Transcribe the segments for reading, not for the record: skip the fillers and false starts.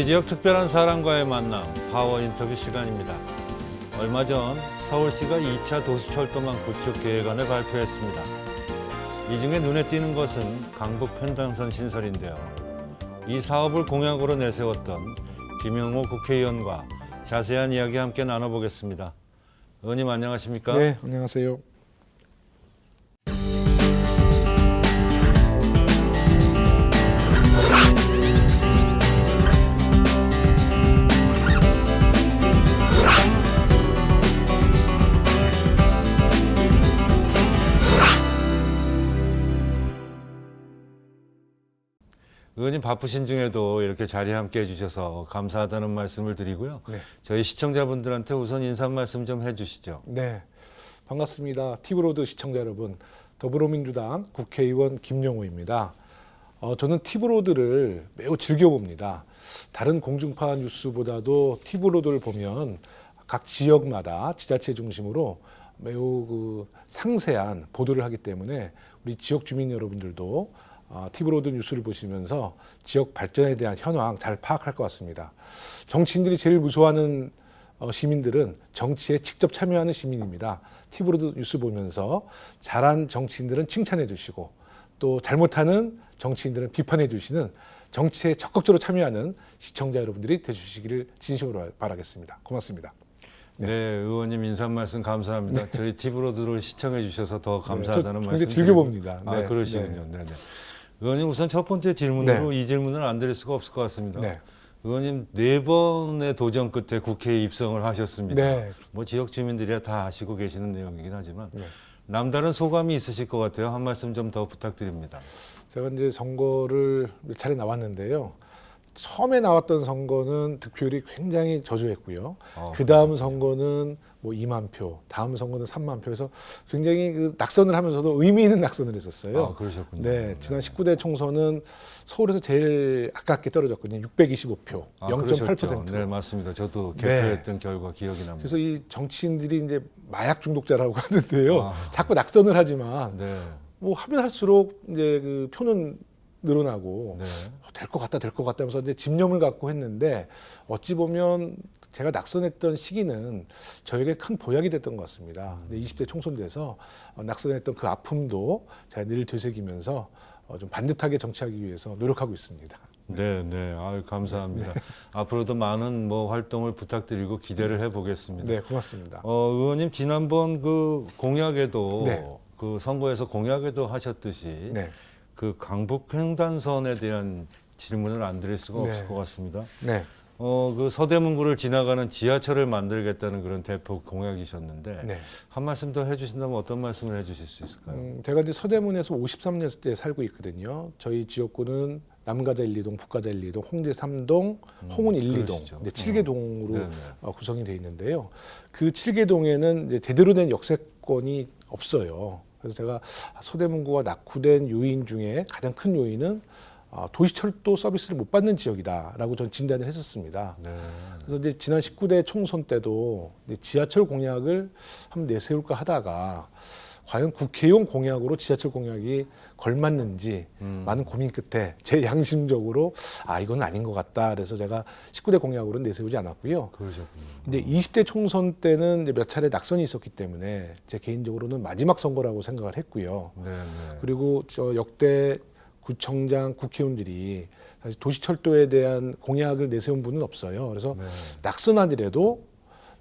지역 특별한 사람과의 만남, 파워 인터뷰 시간입니다. 얼마 전 서울시가 2차 도시철도망 구축 계획안을 발표했습니다. 이 중에 눈에 띄는 것은 강북횡단선 신설인데요. 이 사업을 공약으로 내세웠던 김영호 국회의원과 자세한 이야기 함께 나눠보겠습니다. 의원님 안녕하십니까? 네, 안녕하세요. 의원님 바쁘신 중에도 이렇게 자리에 함께 해주셔서 감사하다는 말씀을 드리고요. 네. 저희 시청자분들한테 우선 인사 말씀 좀 해주시죠. 네, 반갑습니다. 티브로드 시청자 여러분, 더불어민주당 국회의원 김영호입니다. 저는 티브로드를 매우 즐겨봅니다. 다른 공중파 뉴스보다도 티브로드를 보면 각 지역마다 지자체 중심으로 매우 상세한 보도를 하기 때문에 우리 지역 주민 여러분들도 티브로드 뉴스를 보시면서 지역 발전에 대한 현황 잘 파악할 것 같습니다. 정치인들이 제일 무서워하는 시민들은 정치에 직접 참여하는 시민입니다. 티브로드 뉴스 보면서 잘한 정치인들은 칭찬해 주시고 또 잘못하는 정치인들은 비판해 주시는 정치에 적극적으로 참여하는 시청자 여러분들이 되주시기를 진심으로 바라겠습니다. 고맙습니다. 네, 의원님 인사 말씀 감사합니다. 저희 티브로드를 시청해 주셔서 더 감사하다는 말씀. 굉장히 즐겨봅니다. 아, 네, 그러시군요. 네. 의원님 우선 첫 번째 질문으로 이 질문을 안 드릴 수가 없을 것 같습니다. 네. 의원님 4번의 도전 끝에 국회에 입성을 하셨습니다. 네. 뭐 지역 주민들이야 다 아시고 계시는 내용이긴 하지만 네. 남다른 소감이 있으실 것 같아요. 한 말씀 좀 더 부탁드립니다. 제가 이제 선거를 몇 차례 나왔는데요. 처음에 나왔던 선거는 득표율이 굉장히 저조했고요. 그 다음 선거는 뭐 2만 표, 다음 선거는 3만 표에서 굉장히 낙선을 하면서도 의미 있는 낙선을 했었어요. 아, 그러셨군요. 네, 지난 19대 총선은 서울에서 제일 아깝게 떨어졌거든요. 625표, 0.8%. 네, 맞습니다. 저도 개표했던 결과 기억이 납니다. 그래서 이 정치인들이 이제 마약 중독자라고 하는데요. 자꾸 낙선을 하지만 뭐 하면 할수록 이제 표는 늘어나고 될 것 같다 하면서 이제 집념을 갖고 했는데 어찌 보면 제가 낙선했던 시기는 저에게 큰 보약이 됐던 것 같습니다. 20대 총선 돼서 낙선했던 그 아픔도 제가 늘 되새기면서 좀 반듯하게 정치하기 위해서 노력하고 있습니다. 네, 아유, 감사합니다. 앞으로도 많은 활동을 부탁드리고 기대를 해보겠습니다. 네, 고맙습니다. 의원님 지난번 그 공약에도 그 선거에서 공약에도 하셨듯이 그 강북횡단선에 대한 질문을 안 드릴 수가 없을 것 같습니다. 그 서대문구를 지나가는 지하철을 만들겠다는 그런 대표 공약이셨는데 한 말씀 더 해주신다면 어떤 말씀을 해주실 수 있을까요? 제가 이제 서대문에서 53년째 살고 있거든요. 저희 지역구는 남가자 1, 2동, 북가자 1, 2동, 홍제 3동, 홍은 1, 2동, 7개 동으로 구성이 되어 있는데요. 그 7개 동에는 이제 제대로 된 역세권이 없어요. 그래서 제가 서대문구가 낙후된 요인 중에 가장 큰 요인은 도시철도 서비스를 못 받는 지역이다라고 전 진단을 했었습니다. 그래서 이제 지난 19대 총선 때도 지하철 공약을 한번 내세울까 하다가 과연 국회용 공약으로 지하철 공약이 걸맞는지 많은 고민 끝에 제 양심적으로 이건 아닌 것 같다. 그래서 제가 19대 공약으로는 내세우지 않았고요. 그러셨군요. 이제 20대 총선 때는 이제 몇 차례 낙선이 있었기 때문에 제 개인적으로는 마지막 선거라고 생각을 했고요. 그리고 저 역대 구청장, 국회의원들이 사실 도시철도에 대한 공약을 내세운 분은 없어요. 그래서 낙선하더라도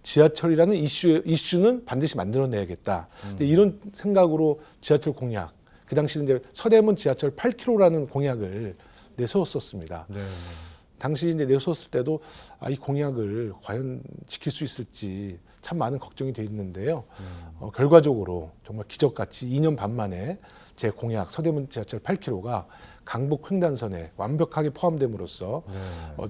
지하철이라는 이슈는 반드시 만들어내야겠다. 이런 생각으로 지하철 공약, 그 당시는 이제 서대문 지하철 8km라는 공약을 내세웠었습니다. 당시 이제 내세웠을 때도 이 공약을 과연 지킬 수 있을지 참 많은 걱정이 돼 있는데요. 결과적으로 정말 기적같이 2년 반 만에 제 공약 서대문 지하철 8km가 강북 횡단선에 완벽하게 포함됨으로써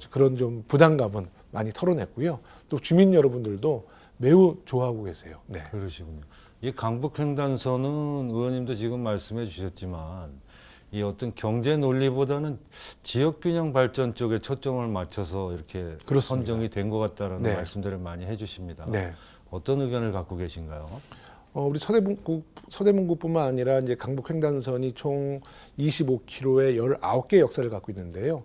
그런 좀 부담감은 많이 털어냈고요. 또 주민 여러분들도 매우 좋아하고 계세요. 네. 그러시군요. 이 강북 횡단선은 의원님도 지금 말씀해 주셨지만 이 어떤 경제 논리보다는 지역 균형 발전 쪽에 초점을 맞춰서 이렇게 선정이 된 것 같다라는 말씀들을 많이 해주십니다. 어떤 의견을 갖고 계신가요? 우리 서대문구뿐만 아니라 이제 강북 횡단선이 총 25km의 19개 역사를 갖고 있는데요.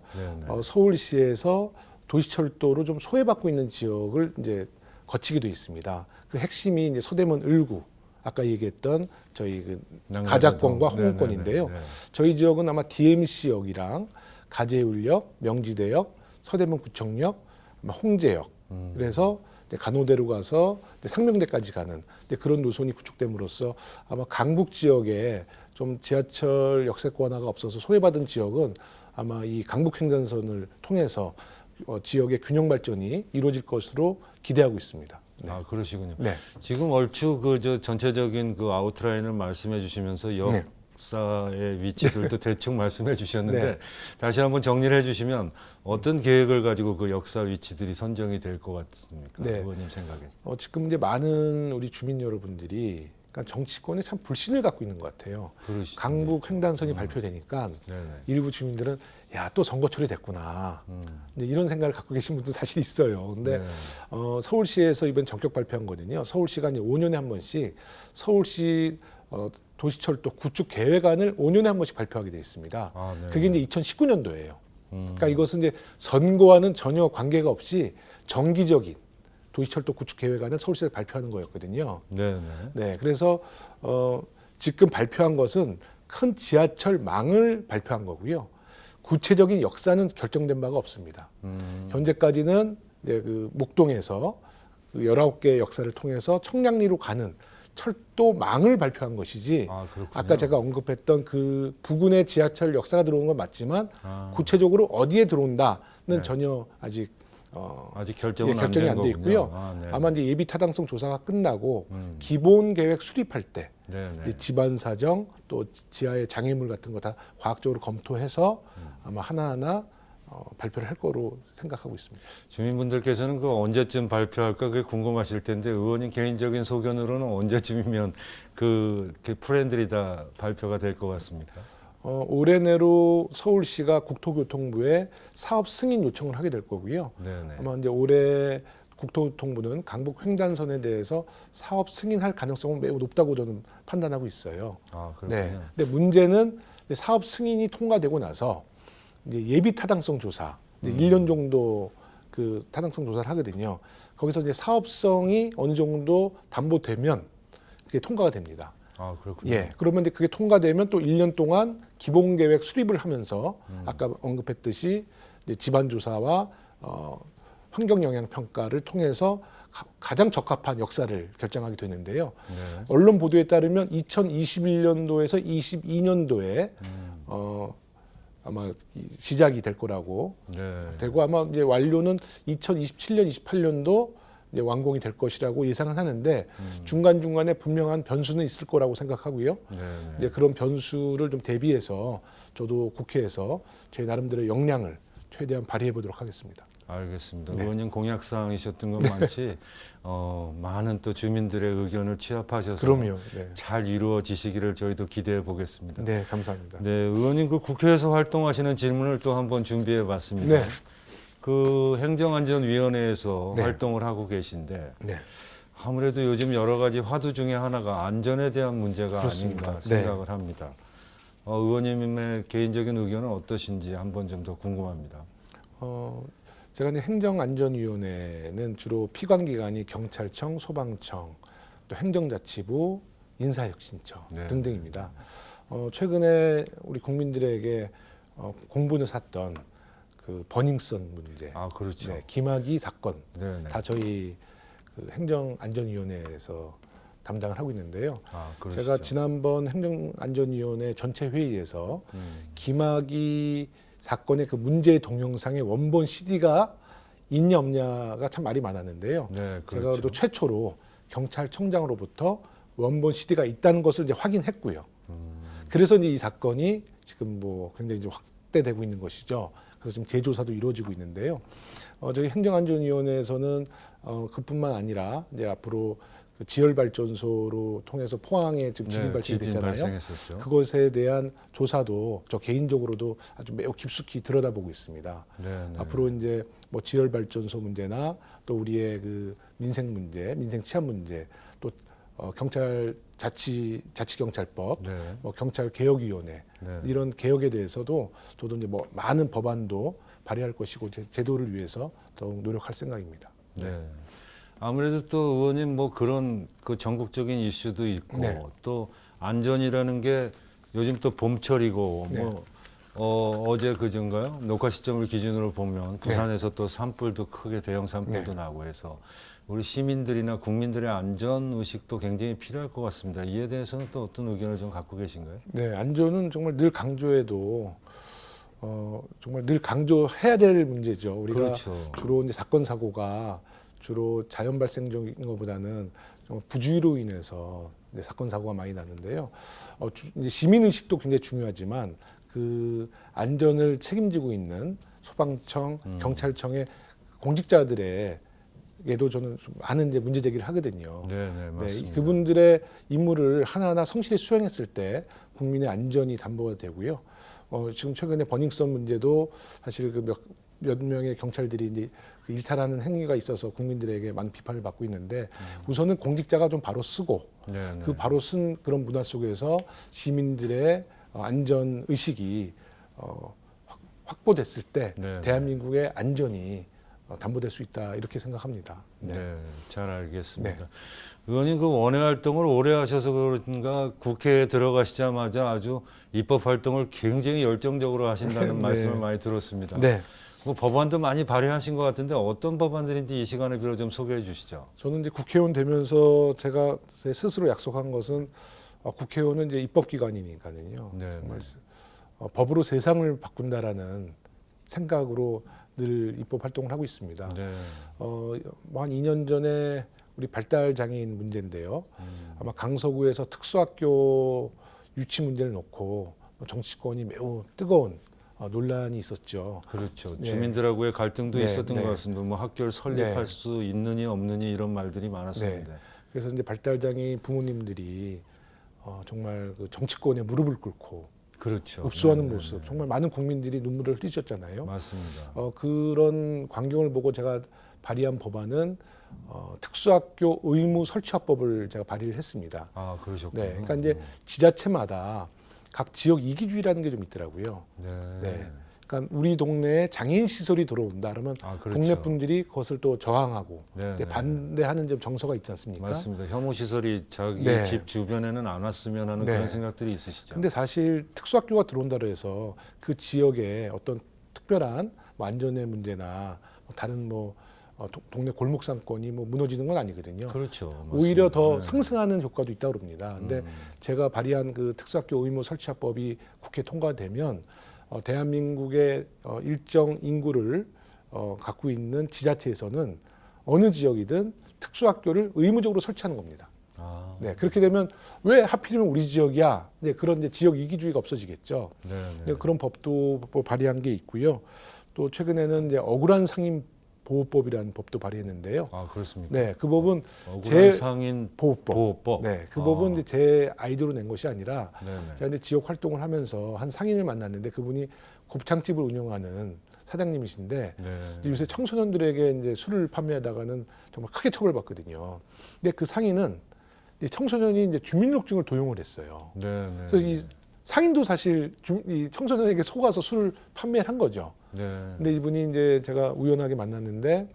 서울시에서 도시철도로 좀 소외받고 있는 지역을 이제 거치기도 있습니다. 그 핵심이 이제 서대문 을구, 아까 얘기했던 저희 그 가자권과 홍콩권인데요. 저희 지역은 아마 DMC역이랑 가재울역, 명지대역, 서대문구청역, 아마 홍제역, 그래서 이제 간호대로 가서 이제 상명대까지 가는 이제 그런 노선이 구축됨으로써 아마 강북 지역에 좀 지하철 역세권화가 없어서 소외받은 지역은 아마 이 강북횡단선을 통해서 지역의 균형 발전이 이루어질 것으로 기대하고 있습니다. 네. 아, 그러시군요. 네. 지금 얼추 그 전체적인 그 아웃라인을 말씀해 주시면서 역사의 위치들도 대충 말씀해 주셨는데 네. 다시 한번 정리를 해 주시면 어떤 계획을 가지고 그 역사 위치들이 선정이 될 것 같습니까? 네. 의원님 생각에. 지금 이제 많은 우리 주민 여러분들이 그러니까 정치권에 참 불신을 갖고 있는 것 같아요. 그러시죠. 강북 횡단선이 발표되니까 네네. 일부 주민들은 야, 또 선거철이 됐구나. 이제 이런 생각을 갖고 계신 분도 사실 있어요. 근데 네. 서울시에서 이번 전격 발표한 거는요. 서울시가 이제 5년에 한 번씩 서울시 도시철도 구축 계획안을 5년에 한 번씩 발표하게 돼 있습니다. 아, 네. 그게 이제 2019년도예요. 그러니까 이것은 이제 선거와는 전혀 관계가 없이 정기적인 도시철도 구축 계획안을 서울시에서 발표하는 거였거든요. 네네. 네, 그래서 지금 발표한 것은 큰 지하철망을 발표한 거고요. 구체적인 역사는 결정된 바가 없습니다. 현재까지는 이제 그 목동에서 그 19개의 역사를 통해서 청량리로 가는 철도망을 발표한 것이지. 아, 그렇군요. 아까 제가 언급했던 그 부근의 지하철 역사가 들어오는 건 맞지만 구체적으로 어디에 들어온다는 전혀 아직 아직 결정은 결정이 안 돼 있고요. 네. 아마 이제 예비 타당성 조사가 끝나고 기본 계획 수립할 때 네네. 지반 사정 또 지하의 장애물 같은 거 다 과학적으로 검토해서 아마 하나하나 발표를 할 거로 생각하고 있습니다. 주민분들께서는 그 언제쯤 발표할까 그게 궁금하실 텐데 의원님 개인적인 소견으로는 언제쯤이면 그 프렌들이 다 발표가 될 것 같습니까? 올해 내로 서울시가 국토교통부에 사업 승인 요청을 하게 될 거고요. 네네. 아마 이제 올해 국토교통부는 강북 횡단선에 대해서 사업 승인할 가능성은 매우 높다고 저는 판단하고 있어요. 아, 그렇군요. 네. 근데 문제는 이제 사업 승인이 통과되고 나서 이제 예비 타당성 조사, 이제 1년 정도 그 타당성 조사를 하거든요. 거기서 이제 사업성이 어느 정도 담보되면 그게 통과가 됩니다. 아, 그렇군요. 예. 그러면 이제 그게 통과되면 또 1년 동안 기본 계획 수립을 하면서 아까 언급했듯이 이제 지반 조사와 환경 영향 평가를 통해서 가장 적합한 역사를 결정하게 되는데요. 네. 언론 보도에 따르면 2021년도에서 22년도에 아마 시작이 될 거라고 네. 되고 아마 이제 완료는 2027년, 28년도 이제 완공이 될 것이라고 예상은 하는데 중간 중간에 분명한 변수는 있을 거라고 생각하고요. 네. 이제 그런 변수를 좀 대비해서 저도 국회에서 제 나름대로의 역량을 최대한 발휘해 보도록 하겠습니다. 알겠습니다. 네. 의원님 공약사항이셨던 건 많지 많은 또 주민들의 의견을 취합하셔서 그럼요. 네. 잘 이루어지시기를 저희도 기대해 보겠습니다. 네, 감사합니다. 네, 의원님 그 국회에서 활동하시는 질문을 또 한번 준비해 봤습니다. 네. 그 행정안전위원회에서 네. 활동을 하고 계신데 네. 아무래도 요즘 여러 가지 화두 중에 하나가 안전에 대한 문제가 그렇습니다. 아닌가 네. 생각을 합니다. 의원님의 개인적인 의견은 어떠신지 한번 좀 더 궁금합니다. 제가 이제 행정안전위원회는 주로 피감기관이 경찰청, 소방청, 또 행정자치부, 인사혁신처 네. 등등입니다. 최근에 우리 국민들에게 공분을 샀던 그 버닝썬 문제, 아, 그렇죠. 네, 김학의 사건 네네. 다 저희 그 행정안전위원회에서 담당을 하고 있는데요. 아, 그러시죠. 제가 지난번 행정안전위원회 전체 회의에서 김학의 사건의 그 문제 동영상의 원본 CD가 있냐 없냐가 참 말이 많았는데요. 네, 제가 그렇죠. 그래도 최초로 경찰청장으로부터 원본 CD가 있다는 것을 이제 확인했고요. 그래서 이제 이 사건이 지금 뭐 굉장히 이제 확대되고 있는 것이죠. 그래서 지금 재조사도 이루어지고 있는데요. 저희 행정안전위원회에서는 그뿐만 아니라 이제 앞으로 그 지열발전소로 통해서 포항에 지금 지진 발생이 지진 됐잖아요. 발생했었죠. 그것에 대한 조사도 저 개인적으로도 아주 매우 깊숙이 들여다보고 있습니다. 네네. 앞으로 이제 뭐 지열발전소 문제나 또 우리의 그 민생 문제, 민생 치안 문제, 또 경찰 자치경찰법, 네. 뭐 경찰 개혁위원회 네. 이런 개혁에 대해서도 저도 이제 뭐 많은 법안도 발휘할 것이고 제도를 위해서 더욱 노력할 생각입니다. 네. 아무래도 또 의원님 뭐 그런 그 전국적인 이슈도 있고 네. 또 안전이라는 게 요즘 또 봄철이고 네. 뭐 어제 그전가요? 녹화 시점을 기준으로 보면 부산에서 또 산불도 크게 대형 산불도 나고 해서 우리 시민들이나 국민들의 안전 의식도 굉장히 필요할 것 같습니다. 이에 대해서는 또 어떤 의견을 좀 갖고 계신가요? 네, 안전은 정말 늘 강조해도 정말 늘 강조해야 될 문제죠. 우리가 그렇죠. 주로 이제 사건 사고가 주로 자연 발생적인 것보다는 정말 부주의로 인해서 이제 사건 사고가 많이 나는데요. 이제 시민 의식도 굉장히 중요하지만 그 안전을 책임지고 있는 소방청, 경찰청의 공직자들의 에도 저는 좀 많은 이제 문제 제기를 하거든요. 네, 맞습니다. 그분들의 임무를 하나하나 성실히 수행했을 때 국민의 안전이 담보가 되고요. 지금 최근에 버닝썬 문제도 사실 그 몇 명의 경찰들이 이제 그 일탈하는 행위가 있어서 국민들에게 많은 비판을 받고 있는데 우선은 공직자가 좀 바로 쓰고 그 바로 쓴 그런 문화 속에서 시민들의 안전 의식이 확보됐을 때 대한민국의 안전이 담보될 수 있다 이렇게 생각합니다. 네, 잘 알겠습니다. 네. 의원님 그 원외 활동을 오래 하셔서 그런가 국회에 들어가시자마자 아주 입법 활동을 굉장히 열정적으로 하신다는 네. 말씀을 많이 들었습니다. 네. 뭐 법안도 많이 발의하신 것 같은데 어떤 법안들인지 이 시간에 빌어 좀 소개해 주시죠. 저는 이제 국회의원 되면서 제가 제 스스로 약속한 것은 국회의원은 이제 입법기관이니까요. 네, 정말 법으로 세상을 바꾼다라는 생각으로 늘 입법 활동을 하고 있습니다. 네. 한 2년 전에 우리 발달 장애인 문제인데요. 아마 강서구에서 특수학교 유치 문제를 놓고 정치권이 매우 뜨거운 논란이 있었죠. 그렇죠. 네. 주민들하고의 갈등도 네, 있었던 네. 것 같습니다. 뭐 학교를 설립할 네. 수 있느니 없느니 이런 말들이 많았었는데. 그래서 이제 발달 장애인 부모님들이 정말 그 정치권에 무릎을 꿇고 그렇죠. 읍수하는 네, 모습, 네. 정말 많은 국민들이 눈물을 흘리셨잖아요. 맞습니다. 그런 광경을 보고 제가 발의한 법안은 특수학교 의무 설치화법을 제가 발의를 했습니다. 아, 그러셨군요. 네, 그러니까 이제 지자체마다 각 지역 이기주의라는 게 좀 있더라고요. 네. 네. 그러니까 우리 동네에 장애인 시설이 들어온다 그러면 그렇죠. 동네 분들이 그것을 또 저항하고 네, 네. 반대하는 좀 정서가 있지 않습니까? 맞습니다. 혐오 시설이 자기 네. 집 주변에는 안 왔으면 하는 네. 그런 생각들이 있으시죠. 근데 사실 특수학교가 들어온다고 해서 그 지역에 어떤 특별한 뭐 안전의 문제나 뭐 다른 뭐 동네 골목 상권이 뭐 무너지는 건 아니거든요. 그렇죠. 맞습니다. 오히려 더 네. 상승하는 효과도 있다고 그럽니다. 근데 제가 발의한 그 특수학교 의무 설치화법이 국회 통과되면 대한민국의 일정 인구를 갖고 있는 지자체에서는 어느 지역이든 특수학교를 의무적으로 설치하는 겁니다. 아, 네, 그렇게 되면 왜 하필이면 우리 지역이야? 네, 그런 이제 지역 이기주의가 없어지겠죠. 네, 네, 그런 법도 발의한 게 있고요. 또 최근에는 이제 억울한 상인 보호법이라는 법도 발의했는데요. 아, 그렇습니까? 네, 그 법은 억울한 상인 보호법. 보호법. 네, 그 법은 이제 제 아이디어로 낸 것이 아니라 네네. 제가 이제 지역 활동을 하면서 한 상인을 만났는데 그분이 곱창집을 운영하는 사장님이신데 네. 이제 요새 청소년들에게 이제 술을 판매하다가는 정말 크게 처벌받거든요. 근데 그 상인은 이 청소년이 이제 주민등록증을 도용을 했어요. 네, 네. 그래서 이 상인도 사실 이 청소년에게 속아서 술을 판매를 한 거죠. 네. 근데 이분이 이제 제가 우연하게 만났는데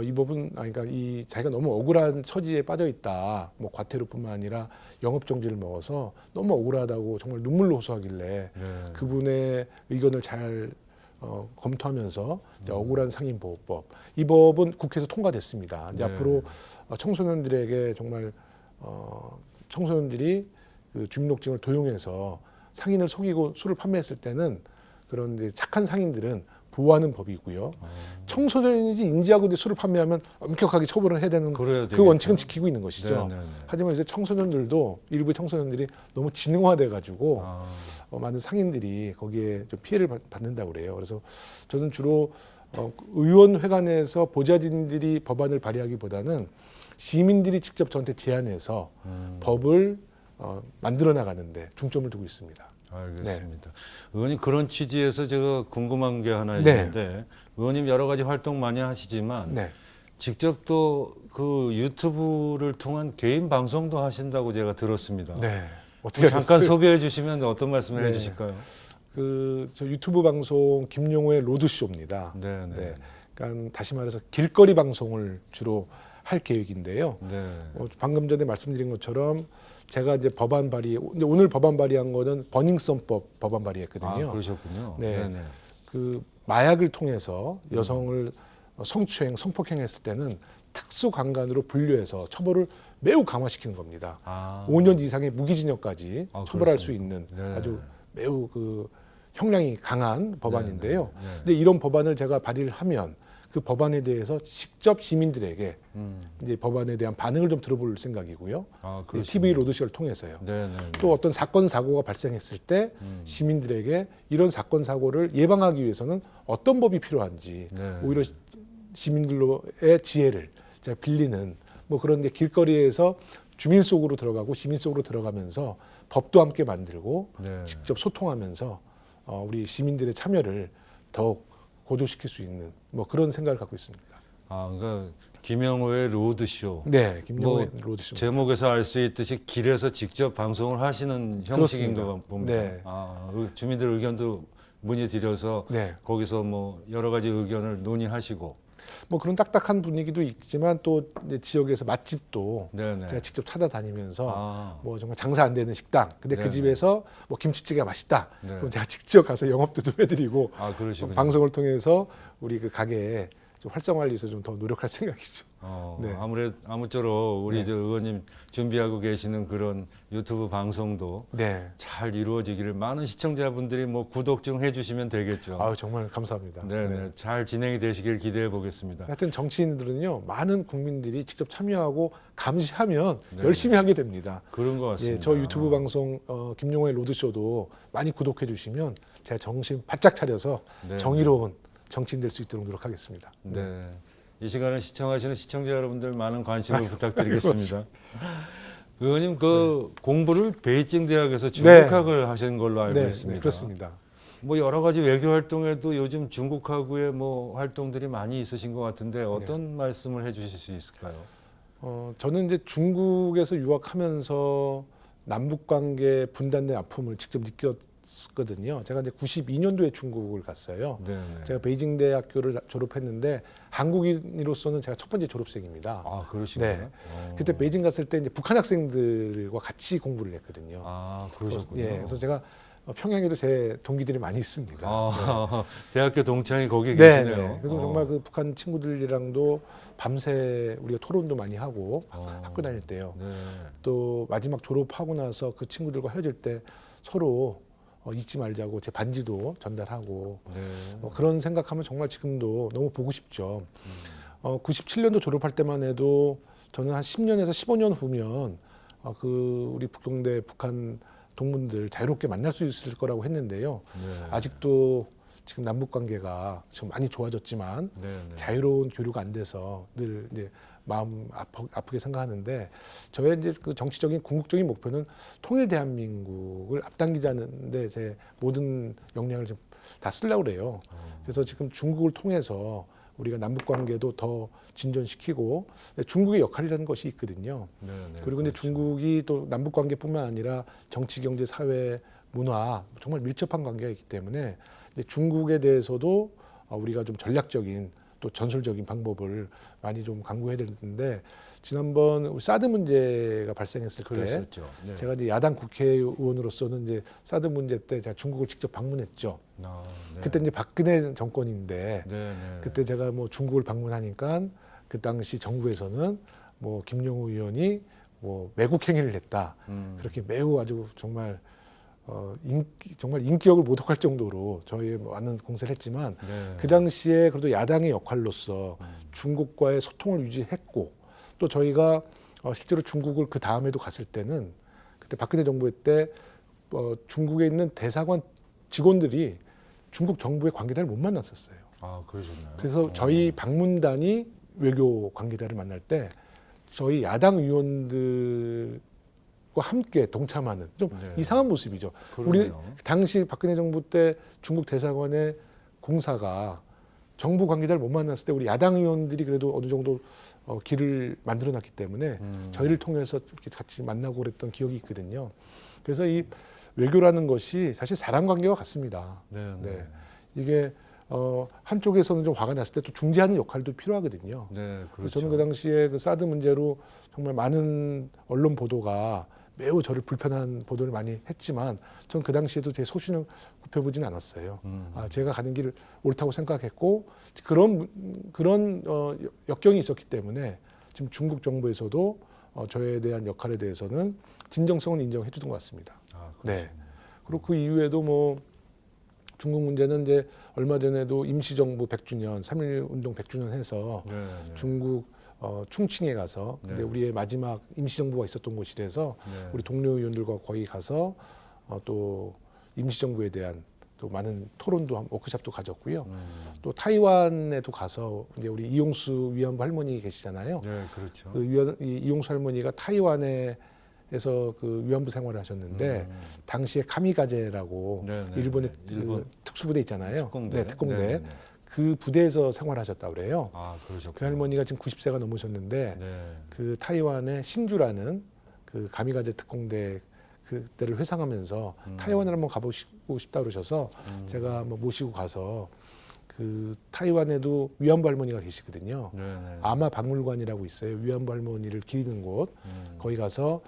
이 법은 그러니까 이 자기가 너무 억울한 처지에 빠져 있다. 뭐 과태료뿐만 아니라 영업 정지를 먹어서 너무 억울하다고 정말 눈물로 호소하길래 네. 그분의 의견을 잘 검토하면서 이제 억울한 상인 보호법 이 법은 국회에서 통과됐습니다. 이제 네. 앞으로 청소년들에게 정말 청소년들이 그 주민등록증을 도용해서 상인을 속이고 술을 판매했을 때는 그런 이제 착한 상인들은 보호하는 법이고요. 청소년인지 인지하고 이제 술을 판매하면 엄격하게 처벌을 해야 되는 그래야 그 되겠죠. 원칙은 지키고 있는 것이죠. 네, 네, 네. 하지만 이제 청소년들도 일부 청소년들이 너무 지능화돼 가지고 아, 많은 상인들이 거기에 좀 피해를 받는다고 그래요. 그래서 저는 주로 의원회관에서 보좌진들이 법안을 발의하기보다는 시민들이 직접 저한테 제안해서 법을 만들어 나가는데 중점을 두고 있습니다. 알겠습니다. 의원님 그런 취지에서 제가 궁금한 게 하나 네. 있는데 의원님 여러 가지 활동 많이 하시지만 네. 직접 또 그 유튜브를 통한 개인 방송도 하신다고 제가 들었습니다. 네. 어떻게 그 잠깐 하셨어요? 소개해 주시면 어떤 말씀을 네. 해 주실까요? 저 유튜브 방송 김용호의 로드쇼입니다. 네, 네. 네. 그러니까 다시 말해서 길거리 방송을 주로 할 계획인데요. 네. 방금 전에 말씀드린 것처럼 제가 이제 법안 발의, 오늘 법안 발의한 거는 버닝썬법 법안 발의했거든요. 아, 그러셨군요. 네. 네, 네. 그 마약을 통해서 여성을 성추행, 성폭행했을 때는 특수강간으로 분류해서 처벌을 매우 강화시키는 겁니다. 5년 이상의 무기징역까지 처벌할 수 있는 네. 아주 매우 그 형량이 강한 법안인데요. 네, 네, 네. 근데 이런 법안을 제가 발의를 하면 그 법안에 대해서 직접 시민들에게 이제 법안에 대한 반응을 좀 들어볼 생각이고요. TV 로드쇼를 통해서요. 네, 네, 네. 또 어떤 사건 사고가 발생했을 때 시민들에게 이런 사건 사고를 예방하기 위해서는 어떤 법이 필요한지 네. 오히려 시민들로의 지혜를 제가 빌리는 뭐 그런 게 길거리에서 주민 속으로 들어가고 시민 속으로 들어가면서 법도 함께 만들고 네. 직접 소통하면서 우리 시민들의 참여를 더욱 고조시킬 수 있는 뭐 그런 생각을 갖고 있습니다. 그러니까 김영호의 로드쇼. 네, 김용호의 뭐 로드쇼. 제목에서 알 수 있듯이 길에서 직접 방송을 하시는 형식인 그렇습니다. 것 봅니다. 네. 주민들 의견도 문의드려서 네. 거기서 뭐 여러 가지 의견을 논의하시고. 뭐 그런 딱딱한 분위기도 있지만 또 이제 지역에서 맛집도 네네. 제가 직접 찾아다니면서 아. 뭐 정말 장사 안 되는 식당 근데 그 네네. 집에서 뭐 김치찌개가 맛있다 네. 그럼 제가 직접 가서 영업도 좀 해드리고 그러시군요. 방송을 통해서 우리 그 가게에 좀 활성화를 위해서 좀 더 노력할 생각이죠. 네. 아무쪼록 우리 네. 저 의원님 준비하고 계시는 그런 유튜브 방송도 네. 잘 이루어지기를 많은 시청자분들이 뭐 구독 좀 해주시면 되겠죠. 아유 정말 감사합니다. 네네. 잘 진행이 되시길 기대해 보겠습니다. 하여튼 정치인들은요 많은 국민들이 직접 참여하고 감시하면 네. 열심히 하게 됩니다. 그런 것 같습니다. 예, 저 유튜브 방송 김용호의 로드쇼도 많이 구독해 주시면 제가 정신 바짝 차려서 네. 정의로운 정치인 될 수 있도록 노력하겠습니다. 네. 이 시간을 시청하시는 시청자 여러분들 많은 관심을 부탁드리겠습니다. 의원님 공부를 베이징 대학에서 중국학을 하신 걸로 알고 네, 있습니다. 네, 그렇습니다. 뭐 여러 가지 외교 활동에도 요즘 중국하고의 뭐 활동들이 많이 있으신 것 같은데 어떤 말씀을 해주실 수 있을까요? 저는 이제 중국에서 유학하면서 남북 관계 분단의 아픔을 직접 느꼈거든요. 제가 이제 92년도에 중국을 갔어요. 네. 제가 베이징 대학교를 졸업했는데 한국인으로서는 제가 첫 번째 졸업생입니다. 그러시군요. 네. 그때 베이징 갔을 때 이제 북한 학생들과 같이 공부를 했거든요. 그러셨군요. 예, 그래서 제가 평양에도 제 동기들이 많이 있습니다. 대학교 동창이 거기 네, 계시네요. 네. 그래서 정말 그 북한 친구들이랑도 밤새 우리가 토론도 많이 하고 학교 다닐 때요. 네. 또 마지막 졸업하고 나서 그 친구들과 헤어질 때 서로 잊지 말자고 제 반지도 전달하고 네. 그런 생각하면 정말 지금도 너무 보고 싶죠. 97년도 졸업할 때만 해도 저는 한 10년에서 15년 후면 그 우리 북경대 북한 동문들 자유롭게 만날 수 있을 거라고 했는데요. 네. 아직도 지금 남북 관계가 지금 많이 좋아졌지만 자유로운 교류가 안 돼서 늘 이제 마음 아프게 생각하는데 저의 이제 그 정치적인 궁극적인 목표는 통일 대한민국을 앞당기자는데 제 모든 역량을 좀 다 쓰려고 그래요. 그래서 지금 중국을 통해서 우리가 남북 관계도 더 진전시키고 중국의 역할이라는 것이 있거든요. 그리고 이제 중국이 또 남북 관계뿐만 아니라 정치, 경제, 사회, 문화 정말 밀접한 관계가 있기 때문에 이제 중국에 대해서도 우리가 좀 전략적인 또 전술적인 방법을 많이 좀 강구해야 되는데 지난번 우리 사드 문제가 발생했을 때 제가 이제 야당 국회의원으로서는 이제 사드 문제 때 제가 중국을 직접 방문했죠. 그때 이제 박근혜 정권인데 그때 제가 뭐 중국을 방문하니까 그 당시 정부에서는 뭐 김용호 의원이 뭐 매국 행위를 했다. 그렇게 매우 아주 정말 정말 인격을 모독할 정도로 저희 많은 공세를 했지만 그 당시에 그래도 야당의 역할로서 중국과의 소통을 유지했고 또 저희가 실제로 중국을 그 다음에도 갔을 때는 그때 박근혜 정부 때 중국에 있는 대사관 직원들이 중국 정부의 관계자를 못 만났었어요. 그러셨나요? 그래서 저희 방문단이 외교 관계자를 만날 때 저희 야당 의원들과 함께 동참하는 좀 이상한 모습이죠. 우리 당시 박근혜 정부 때 중국 대사관의 공사가 정부 관계자를 못 만났을 때 우리 야당 의원들이 그래도 어느 정도 길을 만들어놨기 때문에 저희를 통해서 이렇게 같이 만나고 그랬던 기억이 있거든요. 그래서 이 외교라는 것이 사실 사람 관계와 같습니다. 네, 네. 이게 한쪽에서는 좀 화가 났을 때 또 중재하는 역할도 필요하거든요. 네, 그래서 그렇죠. 저는 그 당시에 그 사드 문제로 정말 많은 언론 보도가 매우 저를 불편한 보도를 많이 했지만 전 그 당시에도 제 소신을 굽혀보진 않았어요. 제가 가는 길을 옳다고 생각했고 그런 역경이 있었기 때문에 지금 중국 정부에서도 저에 대한 역할에 대해서는 진정성은 인정해 주던 것 같습니다. 네. 그리고 그 이후에도 뭐 중국 문제는 이제 얼마 전에도 임시정부 100주년, 3.1 운동 100주년 해서 네, 네. 중국 충칭에 가서 근데 네. 우리의 마지막 임시정부가 있었던 곳이라서 네. 우리 동료 의원들과 거기 가서 또 임시정부에 대한 또 많은 토론도 워크숍도 가졌고요. 또 타이완에도 가서 이제 우리 이용수 위안부 할머니 계시잖아요. 네, 그렇죠. 그 이용수 할머니가 타이완에서 그 위안부 생활을 하셨는데 당시에 카미가제라고 네, 네, 일본의 네. 일본 그 특수부대 있잖아요. 특공대. 네, 특공대. 네, 네. 그 부대에서 생활하셨다고 그래요. 아, 그러셨군요. 그 할머니가 지금 90세가 넘으셨는데 네. 그 타이완의 신주라는 그 가미가제 특공대 그때를 회상하면서 타이완을 한번 가보고 싶다 그러셔서 제가 한번 모시고 가서 그 타이완에도 위안부 할머니가 계시거든요. 네, 네. 아마 박물관이라고 있어요. 위안부 할머니를 기리는 곳. 거기 가서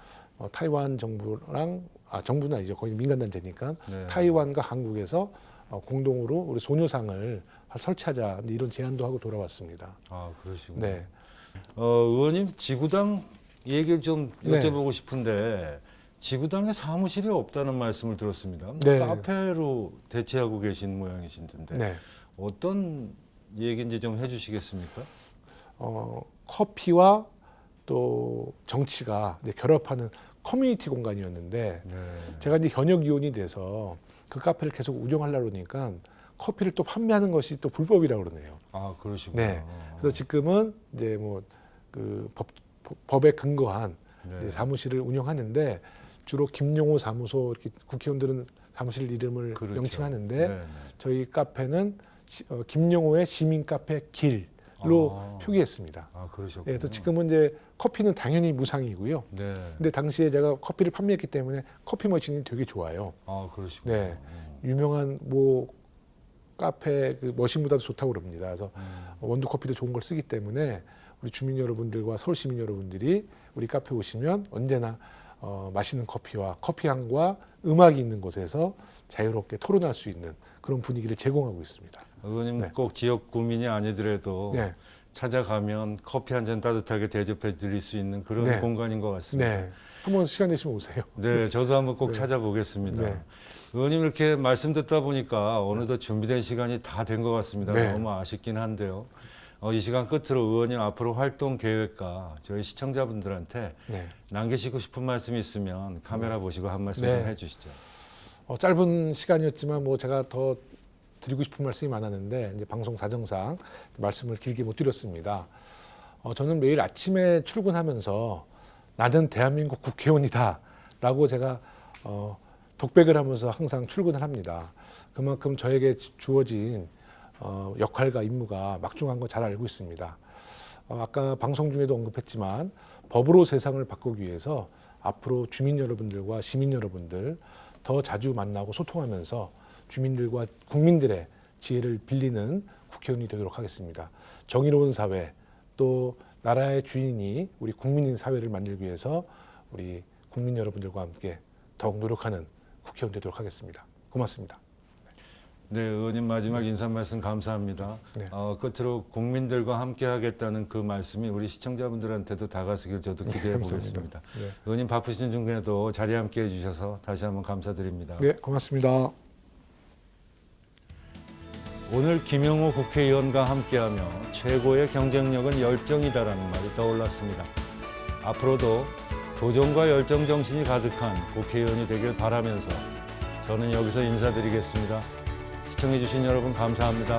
타이완 정부랑 정부는 아니죠. 거기 민간단체니까 네. 타이완과 한국에서 공동으로 우리 소녀상을 설치하자 이런 제안도 하고 돌아왔습니다. 아, 그러시군요. 네. 의원님 지구당 얘기를 좀 네. 여쭤보고 싶은데 지구당에 사무실이 없다는 말씀을 들었습니다. 네. 카페로 대체하고 계신 모양이신데 네. 어떤 얘기인지 좀 해주시겠습니까? 커피와 또 정치가 이제 결합하는 커뮤니티 공간이었는데 네. 제가 이제 현역 위원이 돼서 그 카페를 계속 운영하려고 그러니까 커피를 또 판매하는 것이 또 불법이라고 그러네요. 아, 그러시군요. 네. 그래서 지금은 이제 뭐 그 법에 근거한 네. 이제 사무실을 운영하는데 주로 김용호 사무소 이렇게 국회의원들은 사무실 이름을 그렇죠. 명칭하는데 네, 네. 저희 카페는 김용호의 시민 카페 길로 표기했습니다. 아, 그러셨군요. 네, 그래서 지금은 이제 커피는 당연히 무상이고요. 네. 근데 당시에 제가 커피를 판매했기 때문에 커피 머신이 되게 좋아요. 아, 그러시군요. 네. 유명한 뭐 카페 그 머신보다도 좋다고 그럽니다. 그래서 원두 커피도 좋은 걸 쓰기 때문에 우리 주민 여러분들과 서울 시민 여러분들이 우리 카페 오시면 언제나 맛있는 커피와 커피 향과 음악이 있는 곳에서 자유롭게 토론할 수 있는 그런 분위기를 제공하고 있습니다. 의원님 네. 꼭 지역 구민이 아니더라도 네. 찾아가면 커피 한 잔 따뜻하게 대접해 드릴 수 있는 그런 네. 공간인 것 같습니다. 네. 한번 시간 되시면 오세요. 네, 저도 한번 꼭 네. 찾아보겠습니다. 네. 의원님 이렇게 말씀 듣다 보니까 어느덧 준비된 시간이 다 된 것 같습니다. 네. 너무 아쉽긴 한데요. 이 시간 끝으로 의원님 앞으로 활동 계획과 저희 시청자분들한테 네. 남기시고 싶은 말씀이 있으면 카메라 보시고 한 말씀 네. 좀 해주시죠. 짧은 시간이었지만 뭐 제가 더 드리고 싶은 말씀이 많았는데 이제 방송 사정상 말씀을 길게 못 드렸습니다. 저는 매일 아침에 출근하면서 나는 대한민국 국회의원이다라고 제가 독백을 하면서 항상 출근을 합니다. 그만큼 저에게 주어진 역할과 임무가 막중한 거 잘 알고 있습니다. 아까 방송 중에도 언급했지만 법으로 세상을 바꾸기 위해서 앞으로 주민 여러분들과 시민 여러분들 더 자주 만나고 소통하면서 주민들과 국민들의 지혜를 빌리는 국회의원이 되도록 하겠습니다. 정의로운 사회 또 나라의 주인이 우리 국민인 사회를 만들기 위해서 우리 국민 여러분들과 함께 더욱 노력하는 국회의원 되도록 하겠습니다. 고맙습니다. 네, 의원님 마지막 인사 말씀 감사합니다. 네. 끝으로 국민들과 함께 하겠다는 그 말씀이 우리 시청자분들한테도 다가서길 저도 기대해 보겠습니다. 네. 의원님 바쁘신 중에도 자리에 함께 해주셔서 다시 한번 감사드립니다. 네, 고맙습니다. 오늘 김용호 국회의원과 함께하며 최고의 경쟁력은 열정이다라는 말이 떠올랐습니다. 앞으로도 도전과 열정 정신이 가득한 국회의원이 되길 바라면서 저는 여기서 인사드리겠습니다. 시청해주신 여러분 감사합니다.